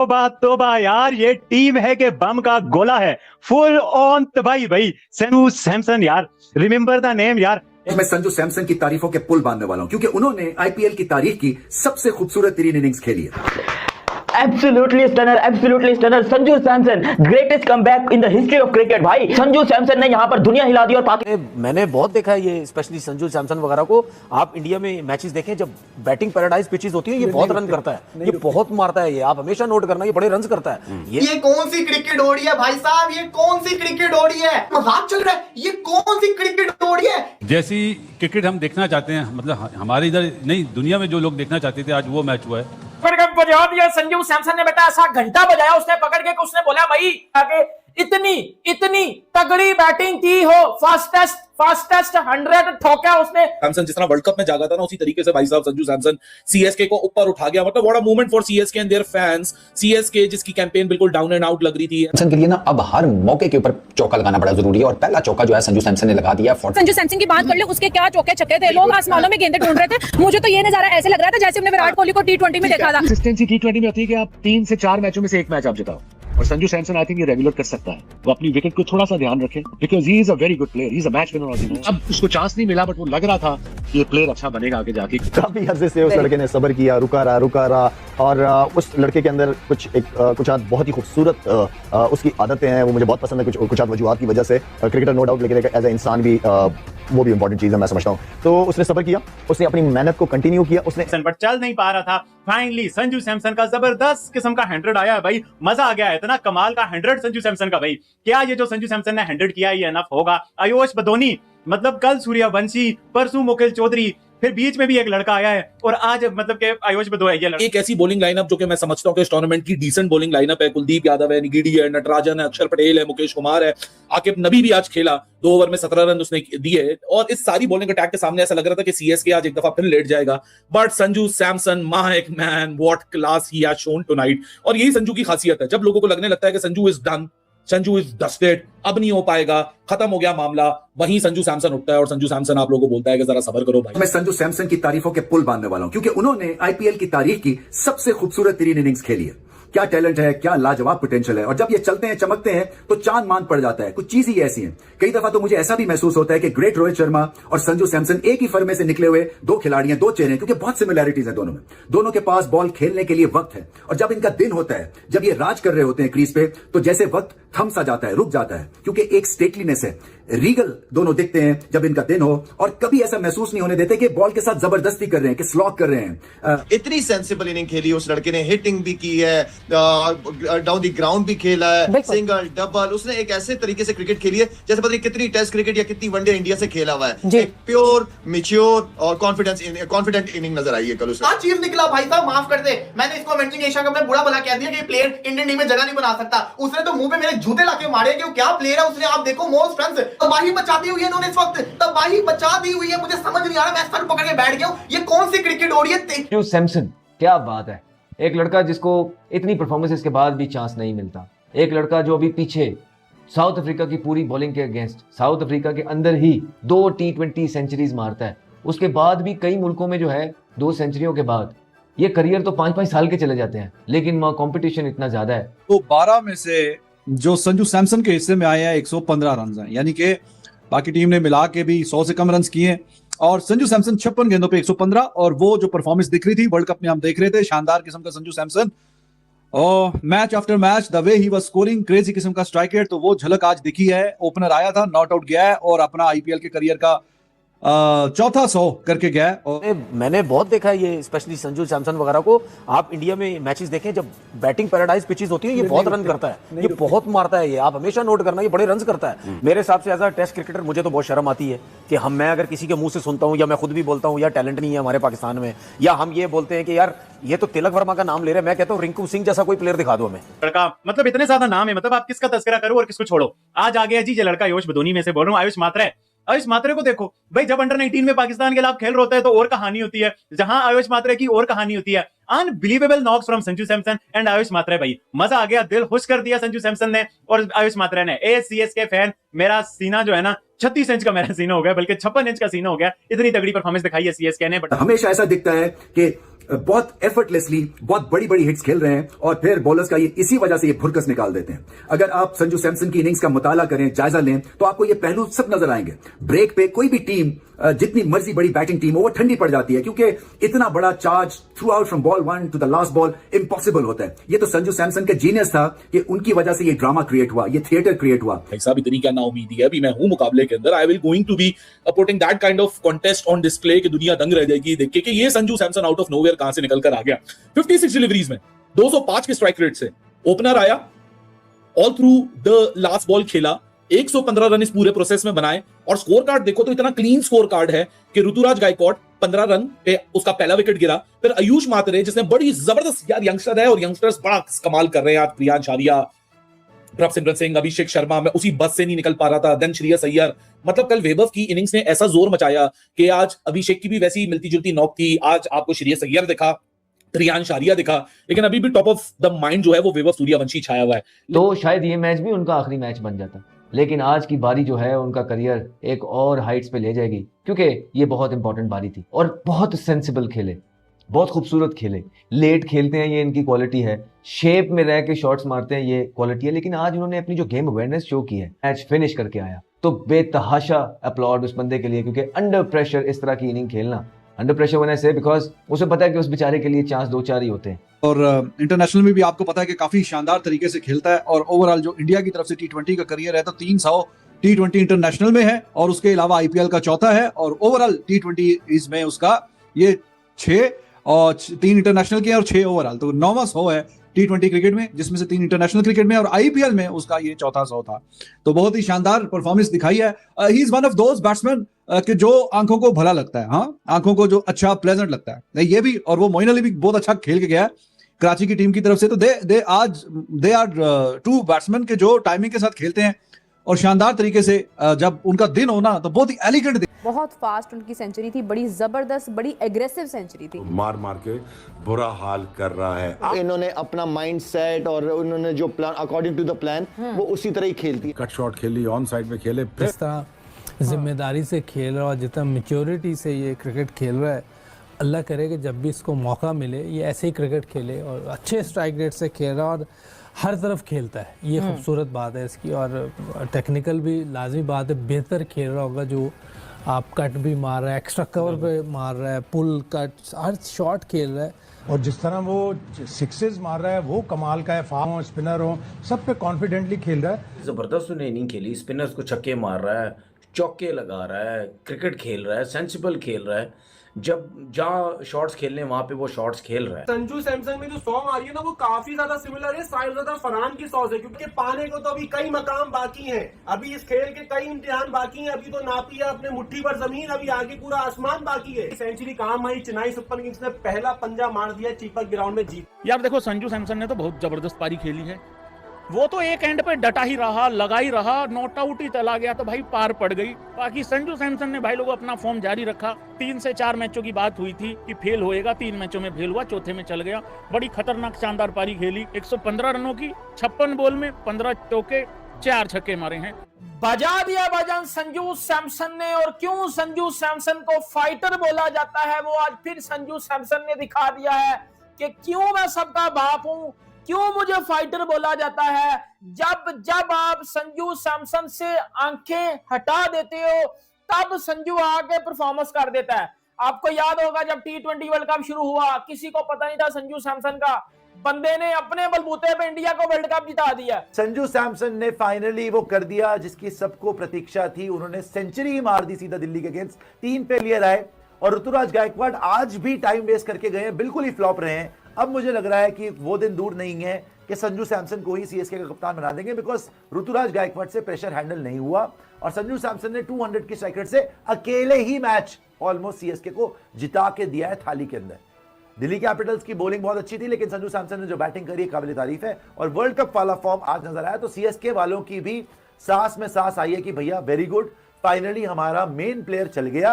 तोबा यार, ये टीम है कि बम का गोला है, फुल ऑन तबाही भाई। संजू सैमसन यार, रिमेंबर द नेम यार। मैं संजू सैमसन की तारीफों के पुल बांधने वाला हूं क्योंकि उन्होंने आईपीएल की तारीख की सबसे खूबसूरत 3 इनिंग्स खेली है। Absolutely stunner. Sanju Samson greatest comeback in the history of cricket. भाई संजू सैमसन ने यहाँ पर दुनिया हिला दी। और मैंने बहुत देखा है ये, स्पेशली संजू सैमसन वगैरह को। आप इंडिया में मैचेस देखें, जब बैटिंग पैराडाइज पिचेस होती है, ये बहुत रन करता है, ये बहुत मारता है, ये आप हमेशा नोट करना, ये बड़े रन करता है। ये कौन सी क्रिकेट हो रही है भाई साहब, ये कौन सी क्रिकेट हो रही है? मजाक चल रहा है? ये कौन सी क्रिकेट हो रही है? जैसी क्रिकेट हम देखना चाहते हैं, मतलब हमारे इधर नहीं, दुनिया में जो लोग देखना चाहते थे, आज वो मैच हुआ है। बजा दिया संजू सैमसन ने, बेटा ऐसा घंटा बजाया उसने पकड़ के, उसने बोला भाई आगे इतनी तगड़ी बैटिंग की हो, फास्टेस्ट 100 ठोका उसने। सैमसन जिस तरह वर्ल्ड कप में जागा था ना, उसी तरीके से भाई साहब संजू सैमसन सीएसके को ऊपर उठा गया। मतलब what a moment for CSK and there fans. CSK जिसकी कैंपेन बिल्कुल डाउन एंड आउट लग रही थी, सैमसन के लिए ना अब हर मौके के ऊपर चौका लगाना बड़ा जरूरी है। और पहला चौका जो है संजू सैमसन ने लगा दिया। संजू सैमसन की बात कर ले, उसके क्या चौके छक्के थे, लोग आसमानों में गेंदें ढूंढ रहे थे। मुझे तो ये नजारा ऐसे लग रहा था जैसे हमने विराट कोहली को T20 में देखा था। कंसिस्टेंसी T20 में होती है कि आप 3 से 4 मैचों में से एक मैच आप जिताओ, और संजू सैमसन आई थिंक ये रेगुलर कर सकता है। वो अपनी विकेट को थोड़ा सा ध्यान रखें, because he is a very good player, he is a match winner. अब उसको चांस नहीं मिला, बट वो लग रहा था कि ये प्लेयर अच्छा बनेगा आगे जाके। काफी अर्से से उस लड़के ने सब्र किया, रुका रहा और उस लड़के के अंदर कुछ बहुत ही खूबसूरत उसकी आदतें हैं, वो मुझे बहुत पसंद है। कुछ वजूहात की वजह से क्रिकेटर नो डाउट, लेकिन एज ए इंसान भी वो भी इंपॉर्टेंट चीज है, मैं समझता हूँ। तो उसने सब्र किया, उसने अपनी मेहनत को कंटिन्यू किया, उसने बट चल नहीं पा रहा था। फाइनली संजू सैमसन का जबरदस्त किस्म का 100 आया है भाई, मजा आ गया है। इतना कमाल का 100 संजू सैमसन का भाई। क्या ये जो संजू सैमसन ने 100 किया ये एनफ होगा? आयुष बदोनी, मतलब कल सूर्यवंशी, परसों मुकेश चौधरी, फिर बीच में भी एक लड़का आया है, और आज मतलब के आयुष बदोनी है। एक ऐसी बॉलिंग लाइनअप जो कि मैं समझता हूं कि इस टूर्नामेंट की डिसेंट बॉलिंग लाइनअप है। कुलदीप यादव है, निगिडी है, नटराजन है, अक्षर पटेल है, मुकेश कुमार है, आकिब नबी भी आज खेला, 2 ओवर में 17 रन उसने दिए। और इस सारी बॉलिंग अटैक के सामने ऐसा लग रहा था कि सीएसके आज एक दफा फिर लेट जाएगा। But Sanju Samson, my man, what class he has shown tonight. और यही संजू की खासियत है, जब लोगों को लगने लगता है कि Sanju is done, Sanju is dusted, अब नहीं हो पाएगा, खत्म हो गया मामला, वहीं संजू सैमसन उठता है और संजू सैमसन आप लोगों को बोलता है कि जरा सब्र करो भाई। मैं संजू सैमसन की तारीफों के पुल बांधने वाला हूं क्योंकि उन्होंने आईपीएल की तारीख की सबसे खूबसूरत 3 इनिंग्स खेली है। क्या टैलेंट है, क्या लाजवाब पोटेंशियल है। और जब ये चलते हैं, चमकते हैं, तो चांद मान पड़ जाता है। कुछ चीज ही ऐसी है। कई दफा तो मुझे ऐसा भी महसूस होता है कि ग्रेट रोहित शर्मा और संजू सैमसन एक ही फर्मे से निकले हुए 2 खिलाड़ी हैं, 2 चेहरे हैं, क्योंकि बहुत सिमिलैरिटीज है दोनों में। दोनों के पास बॉल खेलने के लिए वक्त है, और जब इनका दिन होता है, जब ये राज कर रहे होते हैं क्रीज पे, तो जैसे वक्त थम सा जाता है, रुक जाता है, क्योंकि एक स्टेटलीनेस है। रीगल दोनों दिखते हैं जब इनका दिन हो, और कभी ऐसा महसूस नहीं होने देते कि बॉल के साथ जबरदस्ती कर रहे हैं, कि स्लॉग कर रहे हैं। इतनी सेंसिबल इनिंग खेली उस लड़के ने, हिटिंग भी की है, डाउन दी ग्राउंड भी खेला है, सिंगल डबल। उसने एक ऐसे तरीके से क्रिकेट खेली है जैसे पता नहीं कितनी टेस्ट क्रिकेट या कितनी वनडे इंडिया से खेला हुआ है। एक प्योर, मैच्योर और कॉन्फिडेंट इनिंग नजर आई है कल उसे। चीज निकला भाई साहब, माफ कर दे, मैंने इसको अवेंजिंग एशिया कप में बुरा भला कह दिया कि प्लेयर इंडियन टीम में जगह नहीं बना सकता। उसने तो मुंह पे मेरे जूते लाके मारे कि वो क्या प्लेयर है। उसने, आप देखो, मोस्ट रन्स तबाही मचाती हुई है इन्होंने इस वक्त, तबाही मचा दी हुई है। मुझे समझ नहीं आ रहा, मैं सर पकड़ के बैठ गया हूं, ये कौन सी क्रिकेट हो रही है? संजू सैमसन, क्या बात है। एक लड़का जिसको इतनी परफॉर्मेंसेस के बाद भी चांस नहीं मिलता, एक लड़का जो अभी पीछे साउथ अफ्रीका की पूरी बॉलिंग के अगेंस्ट, साउथ अफ्रीका के अंदर ही 2 T20 सेंचुरीज मारता है, उसके बाद भी कई मुल्कों में जो है 2 सेंचुरियों के बाद ये करियर तो 5-5 साल के चले जाते हैं, लेकिन वहाँ कॉम्पिटिशन इतना ज्यादा है। तो 12 में से जो संजू सैमसन के हिस्से में आए हैं 115 रन हैं, यानी कि बाकी टीम ने मिला के भी 100 से कम रन किए, और संजू सैमसन 56 गेंदों पे 115। और वो जो परफॉर्मेंस दिख रही थी वर्ल्ड कप में, हम देख रहे थे शानदार किस्म का संजू सैमसन, और match after match the way he was scoring, crazy किस्म का स्ट्राइक रेट, तो वो झलक आज दिखी है। ओपनर आया था, नॉट आउट गया है, और अपना आईपीएल के करियर का चौथा 100 करके गया है। और मैंने बहुत देखा है ये, स्पेशली संजू सैमसन वगैरह को। आप इंडिया में मैचेस देखें, जब बैटिंग पैराडाइज पिचेस होती है, ये बहुत रन करता है, ये बहुत मारता है, ये आप हमेशा नोट करना, ये बड़े रन करता है। मेरे हिसाब से एज अ टेस्ट क्रिकेटर मुझे तो बहुत शर्म आती है कि मैं अगर किसी के मुंह से सुनता हूं, या मैं खुद भी बोलता हूं, या टैलेंट नहीं है हमारे पाकिस्तान में, या हम ये बोलते हैं कि यार ये तो तिलक वर्मा का नाम ले रहे हैं, मैं कहता हूं रिंकू सिंह जैसा कोई प्लेयर दिखा दो हमें। लड़का, मतलब इतने ज्यादा नाम है, मतलब आप किसका तस्करा करो और किसको छोड़ो। आज आ गया जी ये लड़का, आयुष बदोनी में से बोल रहा हूँ, आयुष मात्रे। आयुष मात्रे को देखो भाई, जब अंडर 19 में पाकिस्तान के खिलाफ खेल रहा होता है तो और कहानी होती है, जहां आयुष मात्रे की और कहानी होती है। Unbelievable knocks from Sanju Samson and Ayush Mhatre भाई, मजा आ गया, दिल खुश कर दिया संजू सैमसन ने और आयुष मात्रे ने। सीएसके फैन, मेरा सीना जो है ना 36 इंच का मेरा सीना हो गया, बल्कि 56 इंच का सीना हो गया, इतनी तगड़ी परफॉर्मेंस दिखाई है सीएसके ने। बट हमेशा ऐसा दिखता है कि बहुत एफर्टलेसली बहुत बड़ी बड़ी हिट्स खेल रहे हैं और फिर बॉलर्स का ये इसी वजह से ये भुरकस निकाल देते हैं। अगर आप संजू सैमसन की इनिंग्स का मुताला करें, जायजा लें, तो आपको ये पहलू सब नजर आएंगे। ब्रेक पे कोई भी टीम जितनी मर्जी बड़ी बैटिंग टीम हो वो ठंडी पड़ जाती है, क्योंकि इतना बड़ा charge throughout from ball 1 to the last ball impossible होता है। ये तो संजू सैमसन का जीनियस था कि उनकी वजह से ये ड्रामा क्रिएट हुआ, ये थिएटर क्रिएट हुआ। भाई साहब इतनी क्या नाउमीदी है, अभी मैं हूं मुकाबले के अंदर, I will going to be putting that kind of contest on display कि दुनिया दंग रह जाएगी देख के कि ये Sanju Samson out of nowhere कहां से निकल कर आ गया। 56 डिलीवरीज में 205 के स्ट्राइक रेट से ओपनर आया, all through the last ball खेला, 115 रन इस पूरे प्रोसेस में बनाए और स्कोर कार्ड देखो तो इतना क्लीन स्कोर कार्ड है कि ऋतुराज गायकवाड 15 रन पे उसका पहला विकेट गिरा। फिर आयुष मात्रे जिसने बड़ी जबरदस्त यार यंगस्टर है और यंगस्टर्स बड़ा कमाल कर रहे हैं आज, प्रियांश आर्या, प्रभसिमरन सिंह, अभिषेक शर्मा, मैं उसी बस से नहीं निकल पा रहा था, देन श्रेयस अय्यर। मतलब कल वैभव की इनिंग्स ने ऐसा जोर मचाया कि आज अभिषेक की भी वैसी मिलती जुलती नॉक थी, आज आपको श्रेयस अय्यर दिखा, प्रियांश आर्या दिखा, लेकिन अभी भी टॉप ऑफ द माइंड जो है वो वैभव सूर्यवंशी छाया हुआ है। तो शायद ये मैच भी उनका आखिरी मैच बन जाता, लेकिन आज की बारी जो है उनका करियर एक और हाइट्स पे ले जाएगी, क्योंकि ये बहुत इंपॉर्टेंट बारी थी और बहुत सेंसिबल खेले, बहुत खूबसूरत खेले, लेट खेलते हैं ये इनकी क्वालिटी है, शेप में रह के शॉट्स मारते हैं ये क्वालिटी है। लेकिन आज उन्होंने अपनी जो गेम अवेयरनेस शो की है, मैच फिनिश करके आया, तो बेतहाशा अपलॉड उस बंदे के लिए, क्योंकि अंडर प्रेशर इस तरह की इनिंग खेलना, अंडर प्रेशर होने से, बिकॉज उसे पता है कि उस बेचारे के लिए चांस 2-4 ही होते हैं। और इंटरनेशनल में भी आपको पता है कि काफी शानदार तरीके से खेलता है और ओवरऑल जो इंडिया की तरफ से T20 का करियर है तो 300 T20 इंटरनेशनल में है और उसके अलावा आईपीएल का चौथा है और ओवरऑल T20 इसमें उसका ये 6 और 3 इंटरनेशनल के और 6 ओवरऑल, तो 9वां 100 है T20 क्रिकेट में, जिसमें से 3 इंटरनेशनल क्रिकेट में और आईपीएल में उसका ये चौथा 100 था। तो बहुत ही शानदार परफॉर्मेंस दिखाई है। He is one of those batsman कि जो आंखों को भला लगता है, हाँ आंखों को जो अच्छा प्लेजेंट लगता है, नहीं ये भी, और वो मोइन अली भी बहुत अच्छा खेल के गया है कराची की टीम की तरफ से। तो दे आर 2 बैट्समैन के जो टाइमिंग के साथ खेलते हैं और शानदार तरीके से जब उनका दिन होना तो बहुत ही एलिगेंट, बहुत फास्ट उनकी सेंचुरी थी, बड़ी जबरदस्त, बड़ी एग्रेसिव सेंचुरी थी। मार मार के बुरा हाल कर रहा है। इन्होंने अपना माइंड सेट और उन्होंने जो plan according to the plan वो उसी तरह ही खेलती, कट शॉट खेली, ऑन साइड में खेले, जिस तरह जिम्मेदारी से खेल रहा है और जितना मैच्योरिटी से ये क्रिकेट खेल रहा है, अल्लाह करे कि जब भी इसको मौका मिले ये ऐसे ही क्रिकेट खेले और अच्छे स्ट्राइक रेट से खेल रहा है और हर तरफ खेलता है। ये खूबसूरत बात है इसकी, और टेक्निकल भी लाजमी बात है, बेहतर खेल रहा होगा जो आप कट भी मार रहा है, एक्स्ट्रा कवर पे मार रहा है, पुल कट हर शॉट खेल रहा है और जिस तरह वो सिक्सेस मार रहा है वो कमाल का है। फार्म हो, स्पिनर हो, सब पे कॉन्फिडेंटली खेल रहा है। जबरदस्त उसने इनिंग खेली, स्पिनर्स को छक्के मार रहा है, चौके लगा रहा है, क्रिकेट खेल रहा है, सेंसिबल खेल रहा है, जब जहाँ शॉट्स खेलने वहां पे वो शॉट्स खेल रहा है। संजू सैमसन में जो सॉन्ग आ रही है ना वो काफी ज्यादा सिमिलर है साहिल फरहान की सॉन्ग से, क्योंकि पाने को तो अभी कई मकाम बाकी हैं, अभी इस खेल के कई इम्तिहान बाकी हैं, अभी तो नापी है अपने मुट्ठी पर जमीन, अभी आगे पूरा आसमान बाकी है। सेंचुरी काम आई, चेन्नई सुपर किंग्स ने पहला पंजा मार दिया चीपक ग्राउंड में जीत। यार देखो संजू सैमसन ने तो बहुत जबरदस्त पारी खेली है, वो तो एक एंड पे डटा ही रहा, लगा ही रहा, नॉट आउट ही चला गया तो भाई पार पड़ गई। बाकी संजू सैमसन ने भाई लोगों अपना फॉर्म जारी रखा। 3 से 4 मैचों की बात हुई थी कि फेल होएगा, 3 मैचों में फेल हुआ, चौथे में चल गया। बड़ी खतरनाक शानदार पारी खेली, 115 रनों की, 56 बॉल में 15 चौके, 4 छक्के मारे हैं। बजा दिया भजन संजू सैमसन ने, और क्यों संजू सैमसन को फाइटर बोला जाता है वो आज फिर संजू सैमसन ने दिखा दिया है कि क्यों मैं सबका बाप हूं, क्यों मुझे फाइटर बोला जाता है। जब आप संजू सैमसन से आंखें हटा देते हो तब संजू आके परफॉर्मेंस कर देता है। आपको याद होगा जब T20 वर्ल्ड कप शुरू हुआ, किसी को पता नहीं था संजू सैमसन का, बंदे ने अपने बलबूते पे इंडिया को वर्ल्ड कप जिता दिया। संजू सैमसन ने फाइनली वो कर दिया जिसकी सबको प्रतीक्षा थी, उन्होंने सेंचुरी ही मार दी सीधा दिल्ली के अगेंस्ट, 3 फेलियर आए और ऋतुराज गायकवाड आज भी टाइम वेस्ट करके गए हैं, बिल्कुल ही फ्लॉप रहे हैं। अब मुझे लग रहा है कि वो दिन दूर नहीं है कि संजू सैमसन को ही सीएसके का कप्तान बना देंगे, बिकॉज ऋतुराज गायकवाड से प्रेशर हैंडल नहीं हुआ और संजू सैमसन ने 200 की स्ट्राइक रेट से अकेले ही मैच ऑलमोस्ट सीएसके को जिता के दिया है थाली के अंदर। दिल्ली कैपिटल्स की बॉलिंग बहुत अच्छी थी, लेकिन संजू सैमसन ने जो बैटिंग करी है काबिल तारीफ है और वर्ल्ड कप वाला फॉर्म आज नजर आया तो सीएसके वालों की भी सांस में सांस आई है कि भैया वेरी गुड, फाइनली हमारा मेन प्लेयर चल गया।